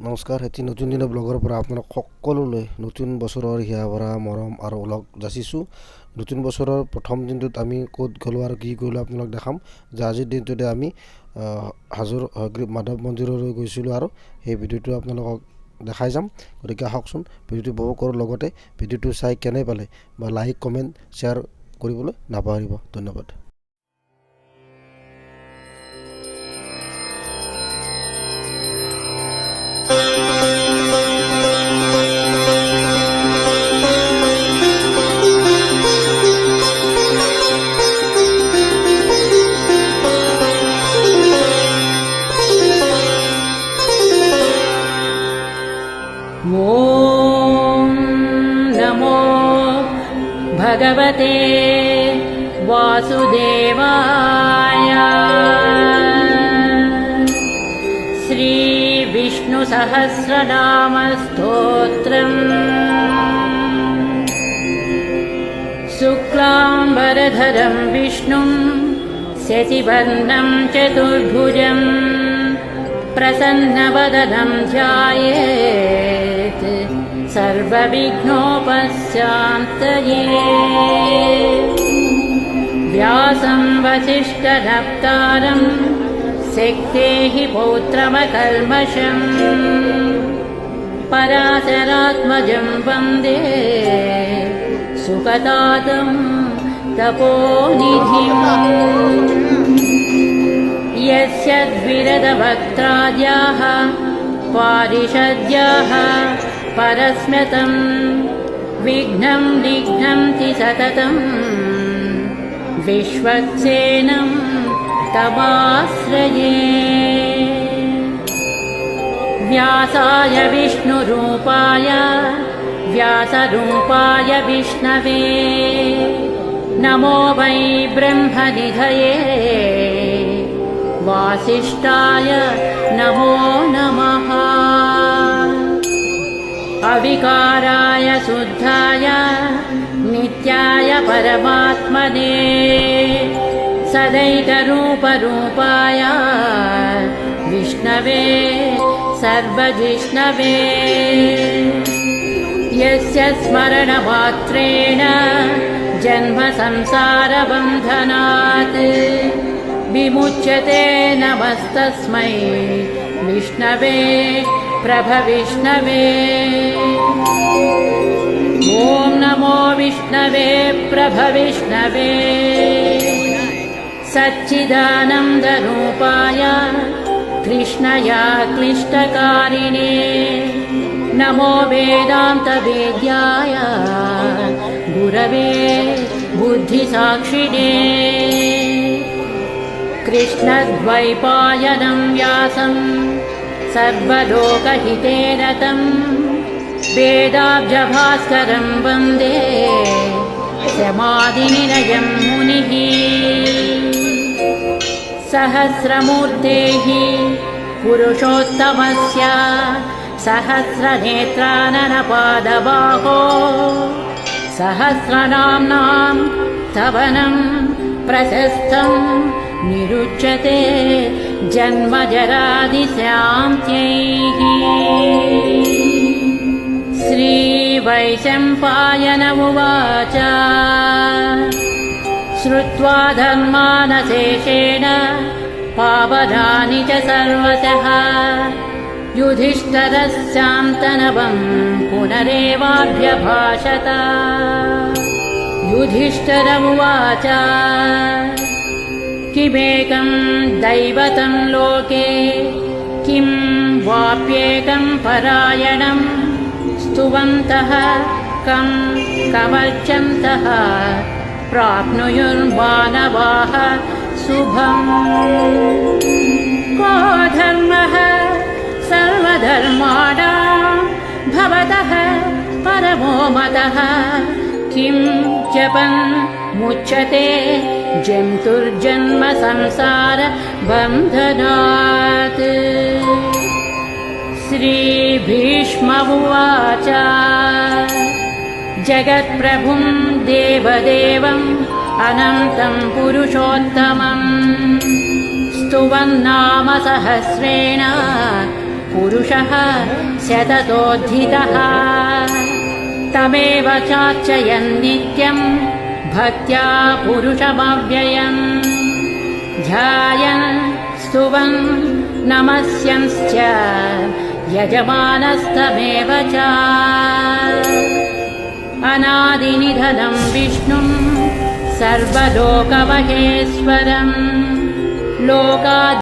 নমস্কাৰ এটি নতুন দিনৰ ব্লগৰ পৰা আপোনালোক সকলোলৈ নতুন বছৰৰ হিয়া ভৰা মৰম আৰু ওলগ যাচিছোঁ। নতুন বছৰৰ প্ৰথম দিনটোত আমি ক'ত গ'লোঁ আৰু কি কৰিলোঁ আপোনালোক দেখাম। যে আজিৰ দিনটোতে আমি হাজোৰ হয়গ্ৰীৱ মাধৱ মন্দিৰলৈ গৈছিলোঁ আৰু সেই ভিডিঅ'টো আপোনালোকক দেখাই যাম। গতিকে আহকচোন ভিডিঅ'টো উপভোগ কৰোঁ, লগতে ভিডিঅ'টো চাই কেনে পালে বা লাইক কমেণ্ট শ্বেয়াৰ কৰিবলৈ নাপাহৰিব। ধন্যবাদ। ॐ नमो भगवते वासुदेवाय। श्रीविष्णुसहस्रनामस्तोत्रम्। शुक्लाम्बरधरं विष्णुं शशिवर्णं चतुर्भुजं प्रसन्नवदनं ध्यायेत् सर्वविघ्नोपशान्तये। व्यासं वसिष्ठनप्तारं शक्तेः पौत्रमकल्मषम् पराशरात्मजं वन्दे सुखदातं तपोनिधिम्। यस्य द्विरदवक्त्राद्याः पारिषद्याः परस्म्यतं विघ्नं निघ्नन्ति सततं विश्वक्सेनं तमाश्रये। व्यासाय विष्णुरूपाय व्यासरूपाय विष्णवे नमो वै ब्रह्मनिधये वासिष्ठाय नमो नमः। अविकाराय शुद्धाय नित्याय परमात्मने सदैकरूपरूपाय विष्णवे सर्वजिष्णवे। यस्य स्मरणमात्रेण जन्म संसारबन्धनात् विमुच्यते नमस्तस्मै विष्णवे प्रभविष्णवे। ॐ नमो विष्णवे प्रभविष्णवे। सच्चिदानन्दरूपाय कृष्णया क्लिष्टकारिणे नमो वेदान्तवेद्याय गुरवे बुद्धिसाक्षिणे। कृष्णद्वैपायनं व्यासं सर्वलोकहिते रतं वेदाब्जभास्करं वन्दे समाधिनिलयं मुनिः। सहस्रमूर्तेः पुरुषोत्तमस्य सहस्रनेत्राननपादबाहो सहस्रनाम्नां स्तवनं प्रशस्तं निरुच्यते जन्मजरादिशान्त्यैः। श्रीवैशम्पायन उवाच श्रुत्वा धर्मानशेषेण पावनानि च सर्वशः युधिष्ठिरस्यान्तनवं पुनरेवाभ्यभाषत। युधिष्ठिर उवाच किमेकं दैवतं लोके किं वाप्येकं परायणं स्तुवन्तः कं कमर्चन्तः प्राप्नुयुर्मानवाः शुभम्। को धर्मः सर्वधर्माणां भवतः परमो मतः किं जपन् मुच्यते जन्तुर्जन्म संसार बन्धनात्। श्रीभीष्म उवाच जगत्प्रभुं देवदेवम् अनन्तं पुरुषोत्तमम् स्तुवन्नाम सहस्रेण पुरुषः शततोऽधिकः तमेव चार्चयन् नित्यं भक्त्या पुरुषमव्ययम् ध्यायन् स्तुवन् नमस्यंश्च यजमानस्तमेव च अनादिनिधनं विष्णुं सर्वलोकमहेश्वरं लोका